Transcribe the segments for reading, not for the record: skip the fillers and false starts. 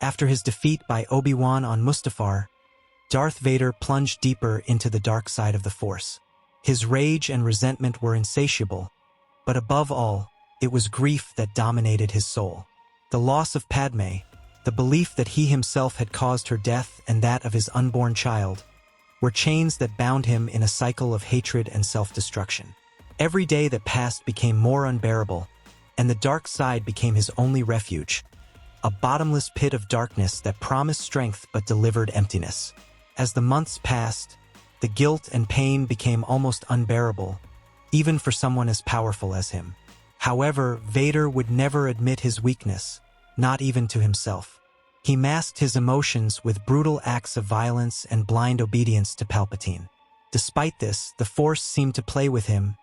After his defeat by Obi-Wan on Mustafar, Darth Vader plunged deeper into the dark side of the Force. His rage and resentment were insatiable, but above all, it was grief that dominated his soul. The loss of Padme, the belief that he himself had caused her death and that of his unborn child, were chains that bound him in a cycle of hatred and self-destruction. Every day that passed became more unbearable, and the dark side became his only refuge, a bottomless pit of darkness that promised strength but delivered emptiness. As the months passed, the guilt and pain became almost unbearable, even for someone as powerful as him. However, Vader would never admit his weakness, not even to himself. He masked his emotions with brutal acts of violence and blind obedience to Palpatine. Despite this, the Force seemed to play with him,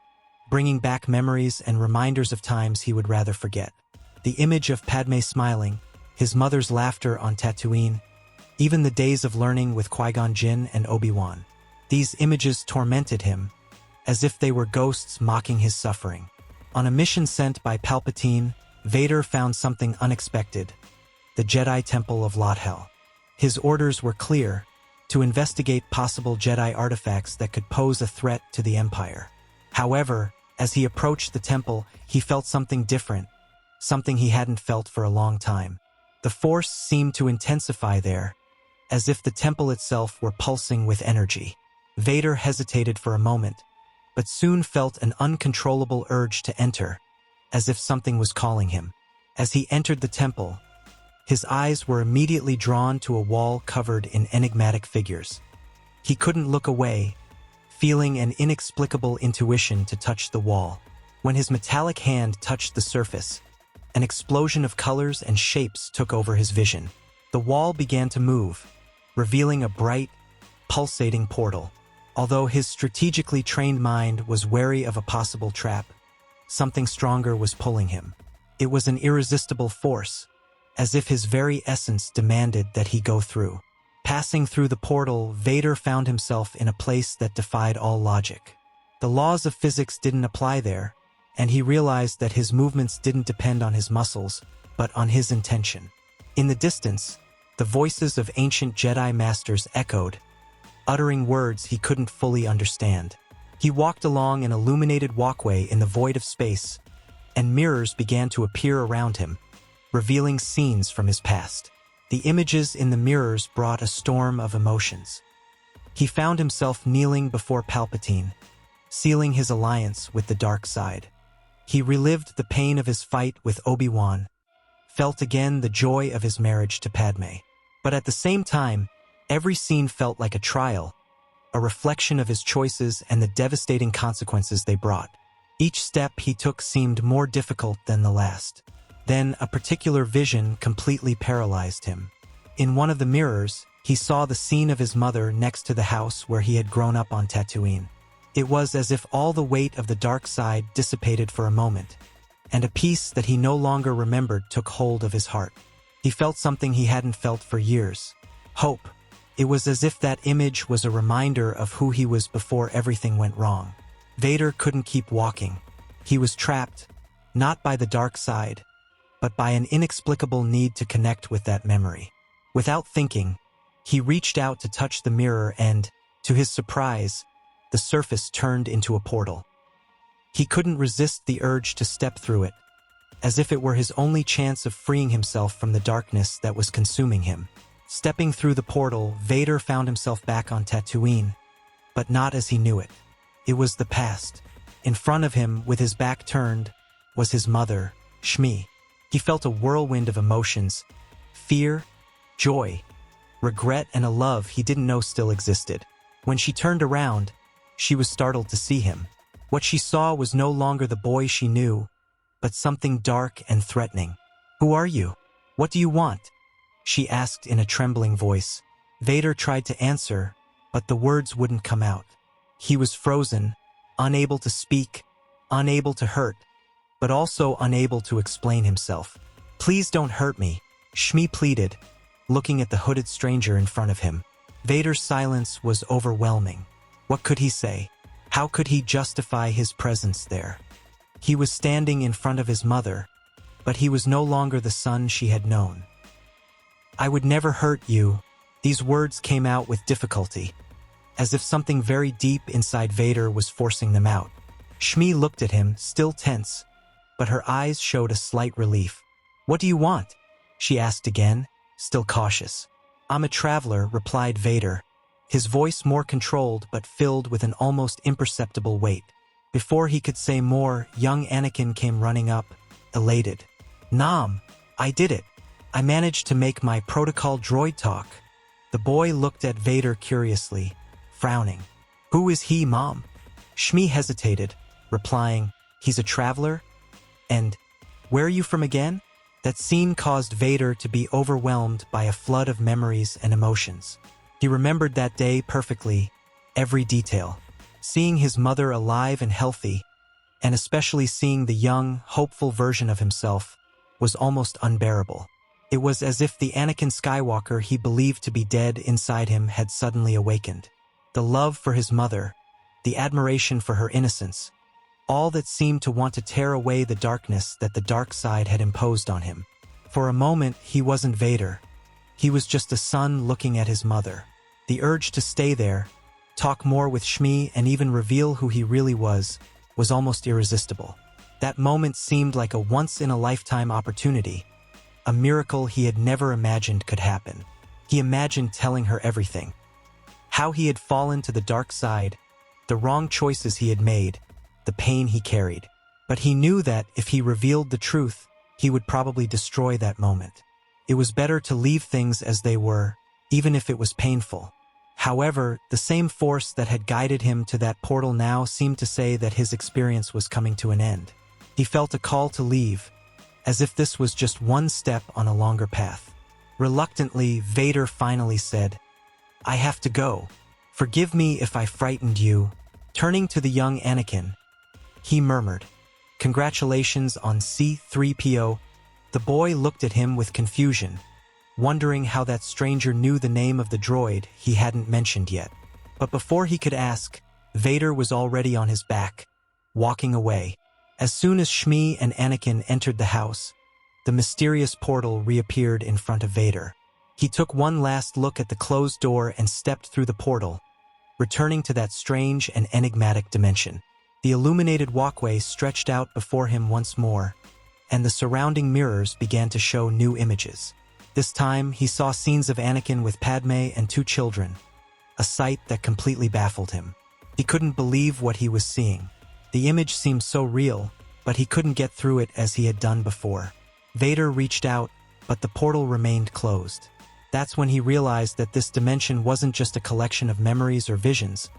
bringing back memories and reminders of times he would rather forget. The image of Padme smiling, his mother's laughter on Tatooine, even the days of learning with Qui-Gon Jinn and Obi-Wan. These images tormented him, as if they were ghosts mocking his suffering. On a mission sent by Palpatine, Vader found something unexpected: the Jedi Temple of Lothal. His orders were clear: to investigate possible Jedi artifacts that could pose a threat to the Empire. However, as he approached the temple, he felt something different, something he hadn't felt for a long time. The Force seemed to intensify there, as if the temple itself were pulsing with energy. Vader hesitated for a moment, but soon felt an uncontrollable urge to enter, as if something was calling him. As he entered the temple, his eyes were immediately drawn to a wall covered in enigmatic figures. He couldn't look away, feeling an inexplicable intuition to touch the wall. When his metallic hand touched the surface, an explosion of colors and shapes took over his vision. The wall began to move, revealing a bright, pulsating portal. Although his strategically trained mind was wary of a possible trap, something stronger was pulling him. It was an irresistible force, as if his very essence demanded that he go through. Passing through the portal, Vader found himself in a place that defied all logic. The laws of physics didn't apply there, and he realized that his movements didn't depend on his muscles, but on his intention. In the distance, the voices of ancient Jedi masters echoed, uttering words he couldn't fully understand. He walked along an illuminated walkway in the void of space, and mirrors began to appear around him, revealing scenes from his past. The images in the mirrors brought a storm of emotions. He found himself kneeling before Palpatine, sealing his alliance with the dark side. He relived the pain of his fight with Obi-Wan, felt again the joy of his marriage to Padme. But at the same time, every scene felt like a trial, a reflection of his choices and the devastating consequences they brought. Each step he took seemed more difficult than the last. Then a particular vision completely paralyzed him. In one of the mirrors, he saw the scene of his mother next to the house where he had grown up on Tatooine. It was as if all the weight of the dark side dissipated for a moment, and a peace that he no longer remembered took hold of his heart. He felt something he hadn't felt for years: hope. It was as if that image was a reminder of who he was before everything went wrong. Vader couldn't keep walking. He was trapped, not by the dark side, but by an inexplicable need to connect with that memory. Without thinking, he reached out to touch the mirror and, to his surprise, the surface turned into a portal. He couldn't resist the urge to step through it, as if it were his only chance of freeing himself from the darkness that was consuming him. Stepping through the portal, Vader found himself back on Tatooine, but not as he knew it. It was the past. In front of him, with his back turned, was his mother, Shmi. He felt a whirlwind of emotions: fear, joy, regret, and a love he didn't know still existed. When she turned around, she was startled to see him. What she saw was no longer the boy she knew, but something dark and threatening. "Who are you? What do you want?" she asked in a trembling voice. Vader tried to answer, but the words wouldn't come out. He was frozen, unable to speak, unable to hurt, but also unable to explain himself. "Please don't hurt me," Shmi pleaded, looking at the hooded stranger in front of him. Vader's silence was overwhelming. What could he say? How could he justify his presence there? He was standing in front of his mother, but he was no longer the son she had known. I would never hurt you. These words came out with difficulty, as if something very deep inside Vader was forcing them out. Shmi looked at him, still tense, but her eyes showed a slight relief. What do you want? She asked again, still cautious. I'm a traveler, replied Vader, his voice more controlled but filled with an almost imperceptible weight. Before he could say more, young Anakin came running up, elated. Nom, I did it. I managed to make my protocol droid talk. The boy looked at Vader curiously, frowning. Who is he, Mom? Shmi hesitated, replying, He's a traveler? And, where are you from again? That scene caused Vader to be overwhelmed by a flood of memories and emotions. He remembered that day perfectly, every detail. Seeing his mother alive and healthy, and especially seeing the young, hopeful version of himself, was almost unbearable. It was as if the Anakin Skywalker he believed to be dead inside him had suddenly awakened. The love for his mother, the admiration for her innocence, all that seemed to want to tear away the darkness that the dark side had imposed on him. For a moment, he wasn't Vader. He was just a son looking at his mother. The urge to stay there, talk more with Shmi, and even reveal who he really was almost irresistible. That moment seemed like a once-in-a-lifetime opportunity, a miracle he had never imagined could happen. He imagined telling her everything. How he had fallen to the dark side, the wrong choices he had made, the pain he carried. But he knew that if he revealed the truth, he would probably destroy that moment. It was better to leave things as they were, even if it was painful. However, the same force that had guided him to that portal now seemed to say that his experience was coming to an end. He felt a call to leave, as if this was just one step on a longer path. Reluctantly, Vader finally said, I have to go. Forgive me if I frightened you. Turning to the young Anakin, he murmured, Congratulations on C-3PO. The boy looked at him with confusion, wondering how that stranger knew the name of the droid he hadn't mentioned yet. But before he could ask, Vader was already on his back, walking away. As soon as Shmi and Anakin entered the house, the mysterious portal reappeared in front of Vader. He took one last look at the closed door and stepped through the portal, returning to that strange and enigmatic dimension. The illuminated walkway stretched out before him once more, and the surrounding mirrors began to show new images. This time, he saw scenes of Anakin with Padme and 2 children, a sight that completely baffled him. He couldn't believe what he was seeing. The image seemed so real, but he couldn't get through it as he had done before. Vader reached out, but the portal remained closed. That's when he realized that this dimension wasn't just a collection of memories or visions,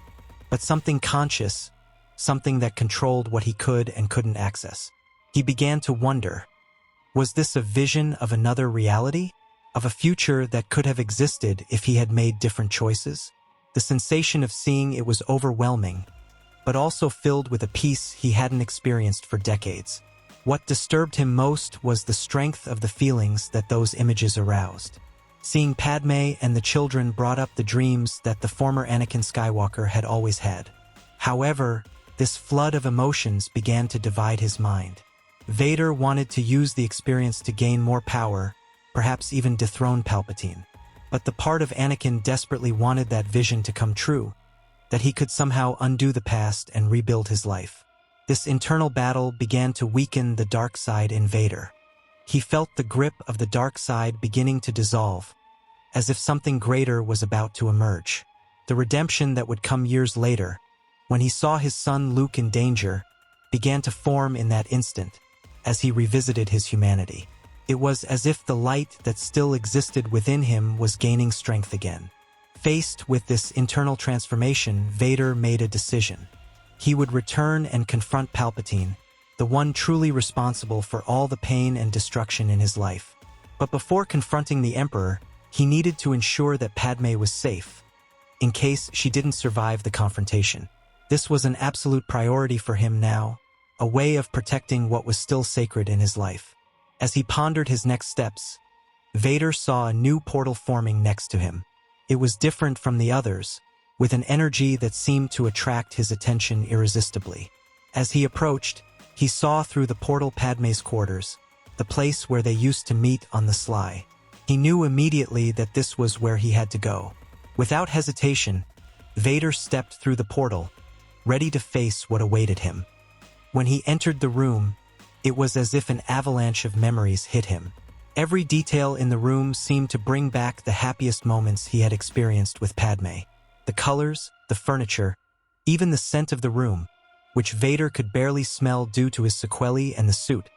but something conscious, something that controlled what he could and couldn't access. He began to wonder, was this a vision of another reality? Of a future that could have existed if he had made different choices? The sensation of seeing it was overwhelming, but also filled with a peace he hadn't experienced for decades. What disturbed him most was the strength of the feelings that those images aroused. Seeing Padme and the children brought up the dreams that the former Anakin Skywalker had always had. However, this flood of emotions began to divide his mind. Vader wanted to use the experience to gain more power, perhaps even dethrone Palpatine. But the part of Anakin desperately wanted that vision to come true, that he could somehow undo the past and rebuild his life. This internal battle began to weaken the dark side in Vader. He felt the grip of the dark side beginning to dissolve, as if something greater was about to emerge. The redemption that would come years later, when he saw his son Luke in danger, began to form in that instant, as he revisited his humanity. It was as if the light that still existed within him was gaining strength again. Faced with this internal transformation, Vader made a decision. He would return and confront Palpatine, the one truly responsible for all the pain and destruction in his life. But before confronting the Emperor, he needed to ensure that Padme was safe, in case she didn't survive the confrontation. This was an absolute priority for him now, a way of protecting what was still sacred in his life. As he pondered his next steps, Vader saw a new portal forming next to him. It was different from the others, with an energy that seemed to attract his attention irresistibly. As he approached, he saw through the portal Padme's quarters, the place where they used to meet on the sly. He knew immediately that this was where he had to go. Without hesitation, Vader stepped through the portal, ready to face what awaited him. When he entered the room, it was as if an avalanche of memories hit him. Every detail in the room seemed to bring back the happiest moments he had experienced with Padme. The colors, the furniture, even the scent of the room, which Vader could barely smell due to his sequelae and the suit,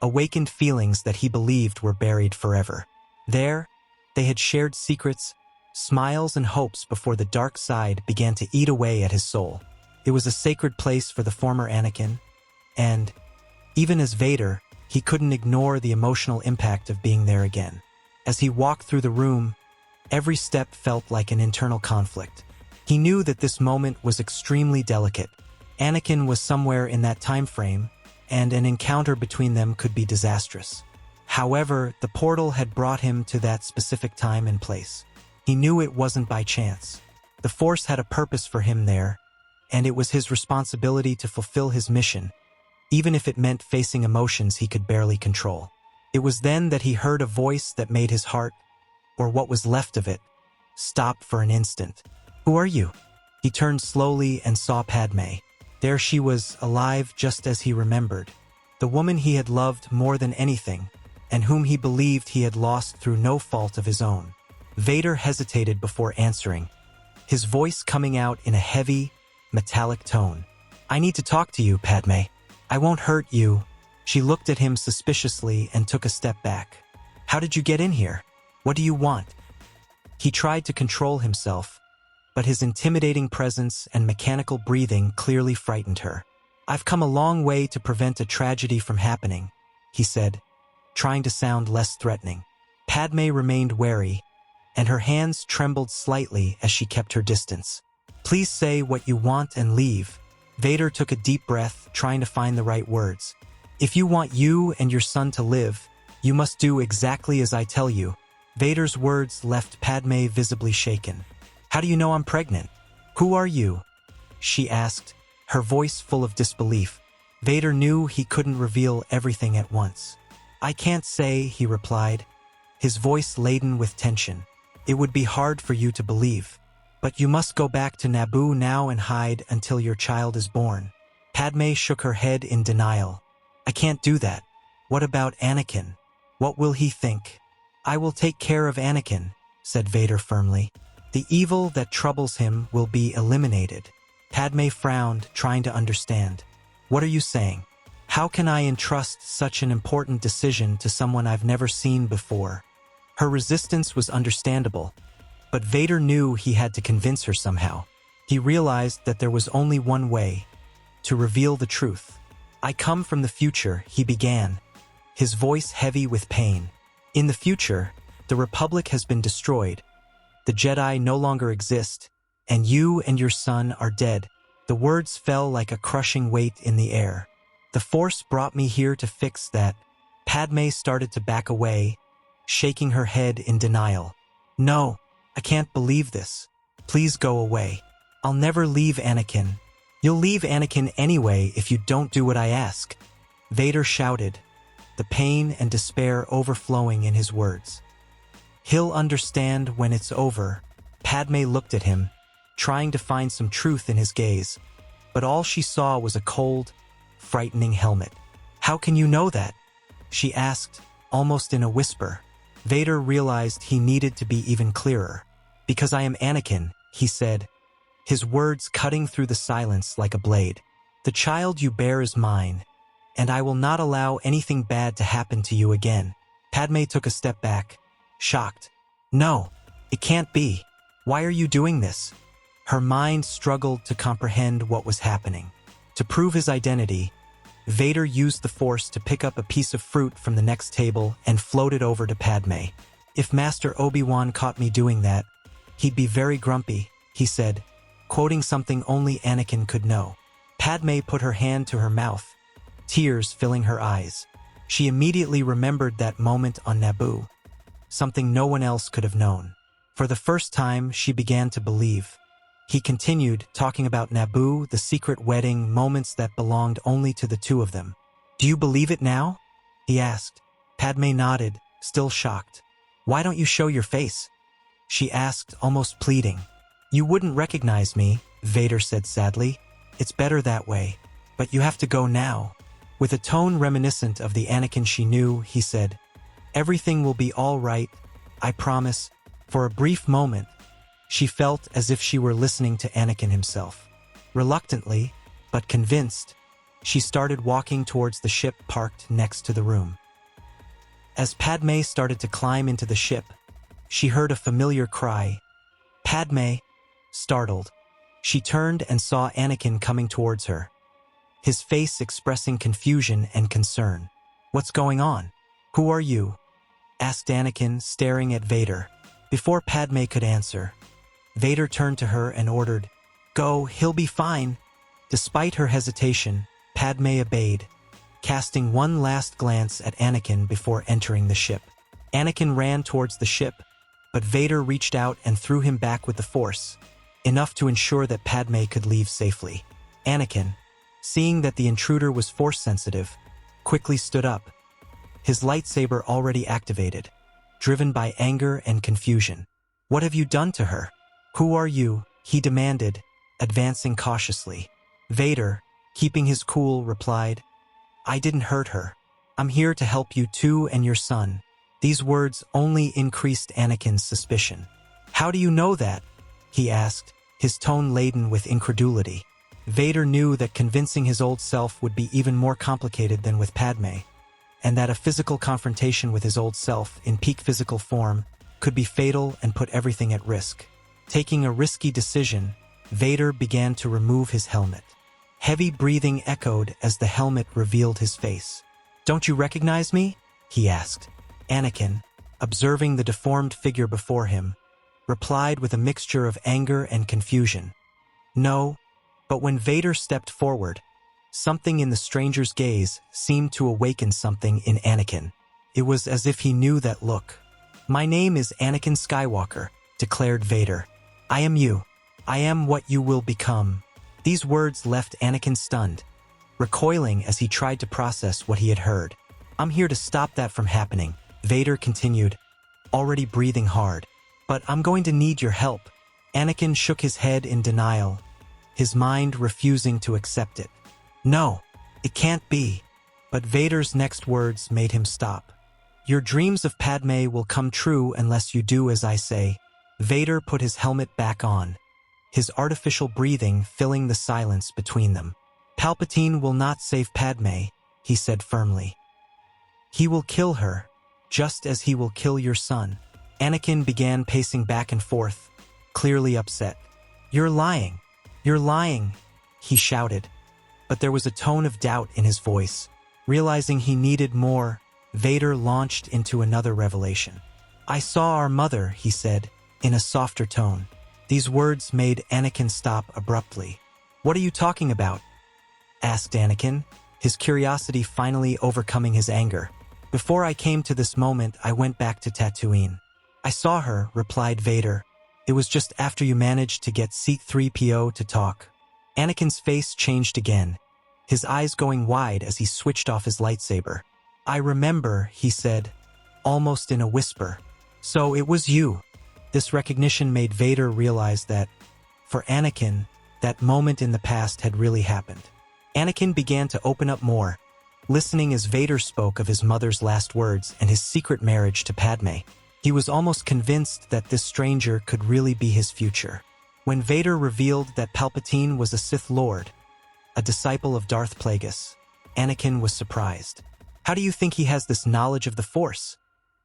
awakened feelings that he believed were buried forever. There, they had shared secrets, smiles and hopes before the dark side began to eat away at his soul. It was a sacred place for the former Anakin, and, even as Vader, he couldn't ignore the emotional impact of being there again. As he walked through the room, every step felt like an internal conflict. He knew that this moment was extremely delicate. Anakin was somewhere in that time frame, and an encounter between them could be disastrous. However, the portal had brought him to that specific time and place. He knew it wasn't by chance. The Force had a purpose for him there, and it was his responsibility to fulfill his mission, even if it meant facing emotions he could barely control. It was then that he heard a voice that made his heart, or what was left of it, stop for an instant. "Who are you?" He turned slowly and saw Padme. There she was, alive just as he remembered. The woman he had loved more than anything, and whom he believed he had lost through no fault of his own. Vader hesitated before answering, his voice coming out in a heavy, metallic tone. "I need to talk to you, Padme. I won't hurt you." She looked at him suspiciously and took a step back. "How did you get in here? What do you want?" He tried to control himself, but his intimidating presence and mechanical breathing clearly frightened her. "I've come a long way to prevent a tragedy from happening," he said, trying to sound less threatening. Padme remained wary, and her hands trembled slightly as she kept her distance. "Please say what you want and leave." Vader took a deep breath, trying to find the right words. "If you want you and your son to live, you must do exactly as I tell you." Vader's words left Padme visibly shaken. "How do you know I'm pregnant? Who are you?" she asked, her voice full of disbelief. Vader knew he couldn't reveal everything at once. "I can't say," he replied, his voice laden with tension. "It would be hard for you to believe. But you must go back to Naboo now and hide until your child is born." Padme shook her head in denial. "I can't do that. What about Anakin? What will he think?" "I will take care of Anakin," said Vader firmly. "The evil that troubles him will be eliminated." Padme frowned, trying to understand. "What are you saying? How can I entrust such an important decision to someone I've never seen before?" Her resistance was understandable, but Vader knew he had to convince her somehow. He realized that there was only one way: to reveal the truth. "I come from the future," he began, his voice heavy with pain. "In the future, the Republic has been destroyed. The Jedi no longer exist, and you and your son are dead." The words fell like a crushing weight in the air. "The Force brought me here to fix that." Padme started to back away, shaking her head in denial. "No, I can't believe this. Please go away. I'll never leave Anakin." "You'll leave Anakin anyway if you don't do what I ask," Vader shouted, the pain and despair overflowing in his words. "He'll understand when it's over." Padme looked at him, trying to find some truth in his gaze, but all she saw was a cold, frightening helmet. "How can you know that?" she asked, almost in a whisper. Vader realized he needed to be even clearer. "Because I am Anakin," he said, his words cutting through the silence like a blade. "The child you bear is mine, and I will not allow anything bad to happen to you again." Padme took a step back, shocked. "No, it can't be. Why are you doing this?" Her mind struggled to comprehend what was happening. To prove his identity, Vader used the Force to pick up a piece of fruit from the next table and float it over to Padme. "If Master Obi-Wan caught me doing that, he'd be very grumpy," he said, quoting something only Anakin could know. Padme put her hand to her mouth, tears filling her eyes. She immediately remembered that moment on Naboo, something no one else could have known. For the first time, she began to believe. He continued, talking about Naboo, the secret wedding, moments that belonged only to the two of them. "Do you believe it now?" he asked. Padme nodded, still shocked. Why don't you show your face? She asked, almost pleading. You wouldn't recognize me, Vader said sadly. It's better that way. But you have to go now. With a tone reminiscent of the Anakin she knew, he said, Everything will be all right, I promise. For a brief moment, she felt as if she were listening to Anakin himself. Reluctantly, but convinced, she started walking towards the ship parked next to the room. As Padme started to climb into the ship, she heard a familiar cry. Padme, startled. She turned and saw Anakin coming towards her, his face expressing confusion and concern. What's going on? Who are you? Asked Anakin, staring at Vader. Before Padme could answer, Vader turned to her and ordered, Go, he'll be fine. Despite her hesitation, Padme obeyed, casting one last glance at Anakin before entering the ship. Anakin ran towards the ship, but Vader reached out and threw him back with the Force, enough to ensure that Padme could leave safely. Anakin, seeing that the intruder was Force-sensitive, quickly stood up, his lightsaber already activated, driven by anger and confusion. What have you done to her? Who are you? He demanded, advancing cautiously. Vader, keeping his cool, replied, I didn't hurt her. I'm here to help you too and your son. These words only increased Anakin's suspicion. How do you know that? He asked, his tone laden with incredulity. Vader knew that convincing his old self would be even more complicated than with Padme, and that a physical confrontation with his old self in peak physical form could be fatal and put everything at risk. Taking a risky decision, Vader began to remove his helmet. Heavy breathing echoed as the helmet revealed his face. Don't you recognize me? He asked. Anakin, observing the deformed figure before him, replied with a mixture of anger and confusion. No, but when Vader stepped forward, something in the stranger's gaze seemed to awaken something in Anakin. It was as if he knew that look. My name is Anakin Skywalker, declared Vader. I am you. I am what you will become. These words left Anakin stunned, recoiling as he tried to process what he had heard. I'm here to stop that from happening, Vader continued, already breathing hard. But I'm going to need your help. Anakin shook his head in denial, his mind refusing to accept it. No, it can't be. But Vader's next words made him stop. Your dreams of Padme will come true unless you do as I say. Vader put his helmet back on, his artificial breathing filling the silence between them. Palpatine will not save Padme, he said firmly. He will kill her, just as he will kill your son. Anakin began pacing back and forth, clearly upset. You're lying. You're lying, he shouted. But there was a tone of doubt in his voice. Realizing he needed more, Vader launched into another revelation. I saw our mother, he said, in a softer tone. These words made Anakin stop abruptly. What are you talking about? Asked Anakin, his curiosity finally overcoming his anger. Before I came to this moment, I went back to Tatooine. I saw her, replied Vader. It was just after you managed to get C-3PO to talk. Anakin's face changed again, his eyes going wide as he switched off his lightsaber. I remember, he said, almost in a whisper. So it was you. This recognition made Vader realize that, for Anakin, that moment in the past had really happened. Anakin began to open up more, listening as Vader spoke of his mother's last words and his secret marriage to Padme. He was almost convinced that this stranger could really be his future. When Vader revealed that Palpatine was a Sith Lord, a disciple of Darth Plagueis, Anakin was surprised. How do you think he has this knowledge of the Force?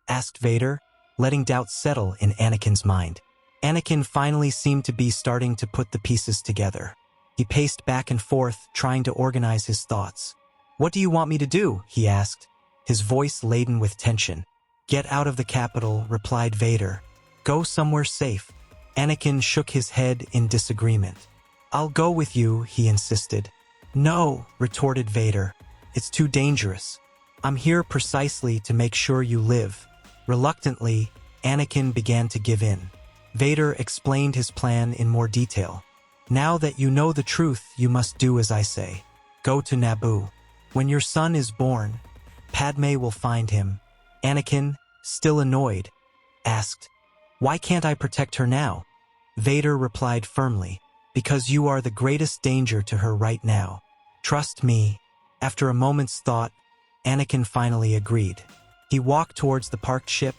Asked Vader, letting doubt settle in Anakin's mind. Anakin finally seemed to be starting to put the pieces together. He paced back and forth, trying to organize his thoughts. What do you want me to do? He asked, his voice laden with tension. Get out of the capital, replied Vader. Go somewhere safe. Anakin shook his head in disagreement. I'll go with you, he insisted. No, retorted Vader. It's too dangerous. I'm here precisely to make sure you live. Reluctantly, Anakin began to give in. Vader explained his plan in more detail. Now that you know the truth, you must do as I say. Go to Naboo. When your son is born, Padme will find him. Anakin, still annoyed, asked, "Why can't I protect her now?" Vader replied firmly, "Because you are the greatest danger to her right now. Trust me." After a moment's thought, Anakin finally agreed. He walked towards the parked ship,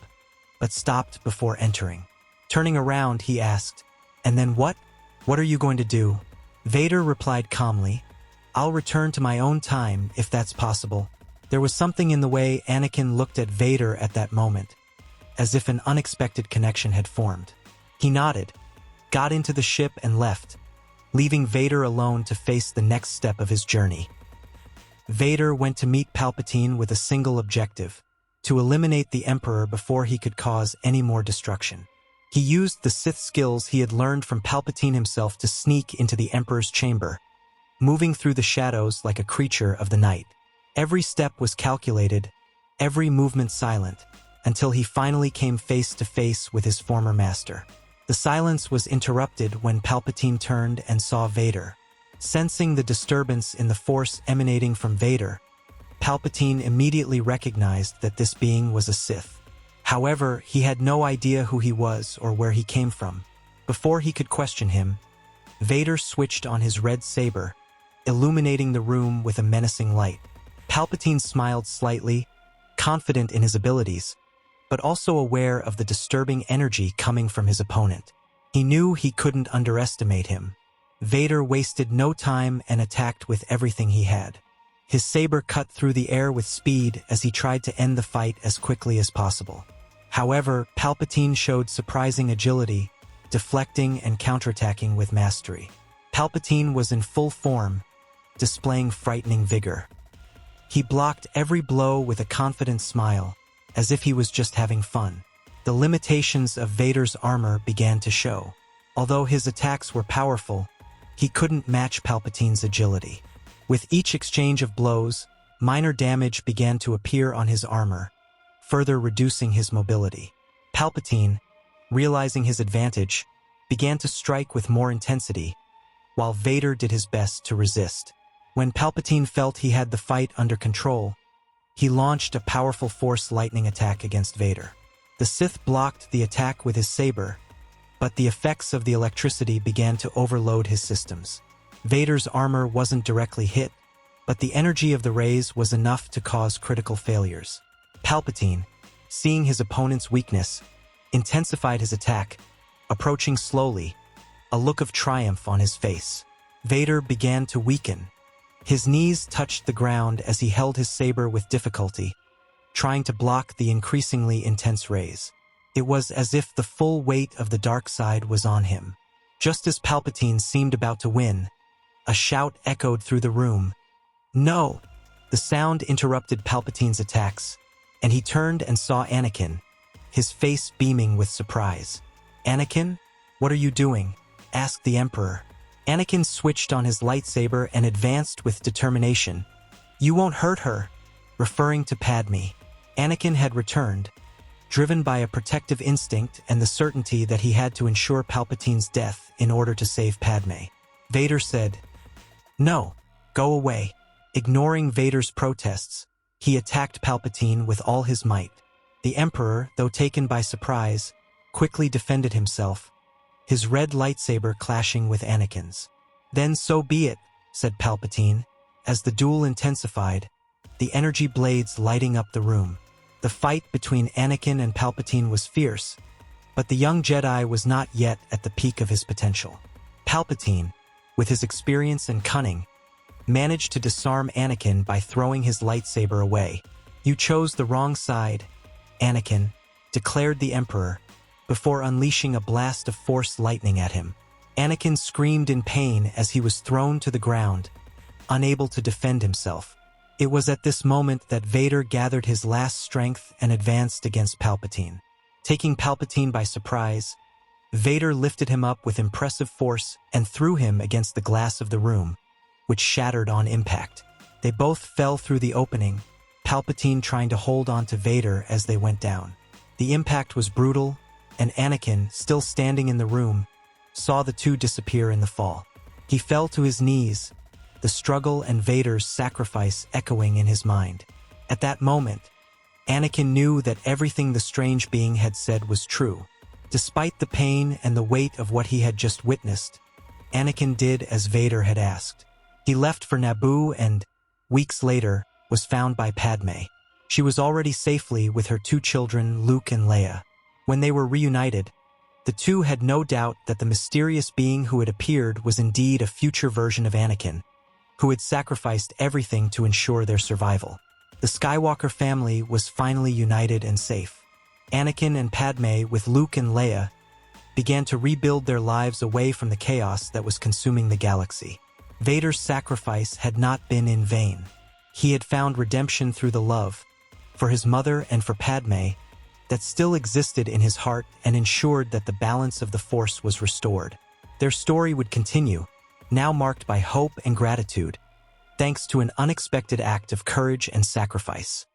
but stopped before entering. Turning around, he asked, "And then what? What are you going to do?" Vader replied calmly, "I'll return to my own time if that's possible." There was something in the way Anakin looked at Vader at that moment, as if an unexpected connection had formed. He nodded, got into the ship and left, leaving Vader alone to face the next step of his journey. Vader went to meet Palpatine with a single objective: to eliminate the Emperor before he could cause any more destruction. He used the Sith skills he had learned from Palpatine himself to sneak into the Emperor's chamber, moving through the shadows like a creature of the night. Every step was calculated, every movement silent, until he finally came face to face with his former master. The silence was interrupted when Palpatine turned and saw Vader. Sensing the disturbance in the Force emanating from Vader, Palpatine immediately recognized that this being was a Sith. However, he had no idea who he was or where he came from. Before he could question him, Vader switched on his red saber, illuminating the room with a menacing light. Palpatine smiled slightly, confident in his abilities, but also aware of the disturbing energy coming from his opponent. He knew he couldn't underestimate him. Vader wasted no time and attacked with everything he had. His saber cut through the air with speed as he tried to end the fight as quickly as possible. However, Palpatine showed surprising agility, deflecting and counterattacking with mastery. Palpatine was in full form, displaying frightening vigor. He blocked every blow with a confident smile, as if he was just having fun. The limitations of Vader's armor began to show. Although his attacks were powerful, he couldn't match Palpatine's agility. With each exchange of blows, minor damage began to appear on his armor, further reducing his mobility. Palpatine, realizing his advantage, began to strike with more intensity, while Vader did his best to resist. When Palpatine felt he had the fight under control, he launched a powerful Force lightning attack against Vader. The Sith blocked the attack with his saber, but the effects of the electricity began to overload his systems. Vader's armor wasn't directly hit, but the energy of the rays was enough to cause critical failures. Palpatine, seeing his opponent's weakness, intensified his attack, approaching slowly, a look of triumph on his face. Vader began to weaken. His knees touched the ground as he held his saber with difficulty, trying to block the increasingly intense rays. It was as if the full weight of the dark side was on him. Just as Palpatine seemed about to win, a shout echoed through the room. "No!" The sound interrupted Palpatine's attacks, and he turned and saw Anakin, his face beaming with surprise. "Anakin, what are you doing?" asked the Emperor. Anakin switched on his lightsaber and advanced with determination. "You won't hurt her," referring to Padme. Anakin had returned, driven by a protective instinct and the certainty that he had to ensure Palpatine's death in order to save Padme. Vader said, "No, go away." Ignoring Vader's protests, he attacked Palpatine with all his might. The Emperor, though taken by surprise, quickly defended himself, his red lightsaber clashing with Anakin's. "Then so be it," said Palpatine, as the duel intensified, the energy blades lighting up the room. The fight between Anakin and Palpatine was fierce, but the young Jedi was not yet at the peak of his potential. Palpatine, with his experience and cunning, managed to disarm Anakin by throwing his lightsaber away. "You chose the wrong side, Anakin," declared the Emperor, before unleashing a blast of Force lightning at him. Anakin screamed in pain as he was thrown to the ground, unable to defend himself. It was at this moment that Vader gathered his last strength and advanced against Palpatine. Taking Palpatine by surprise, Vader lifted him up with impressive force and threw him against the glass of the room, which shattered on impact. They both fell through the opening, Palpatine trying to hold on to Vader as they went down. The impact was brutal, and Anakin, still standing in the room, saw the two disappear in the fall. He fell to his knees, the struggle and Vader's sacrifice echoing in his mind. At that moment, Anakin knew that everything the strange being had said was true. Despite the pain and the weight of what he had just witnessed, Anakin did as Vader had asked. He left for Naboo and, weeks later, was found by Padme. She was already safely with her 2 children, Luke and Leia. When they were reunited, the two had no doubt that the mysterious being who had appeared was indeed a future version of Anakin, who had sacrificed everything to ensure their survival. The Skywalker family was finally united and safe. Anakin and Padme, with Luke and Leia, began to rebuild their lives away from the chaos that was consuming the galaxy. Vader's sacrifice had not been in vain. He had found redemption through the love, for his mother and for Padme, that still existed in his heart and ensured that the balance of the Force was restored. Their story would continue, now marked by hope and gratitude, thanks to an unexpected act of courage and sacrifice.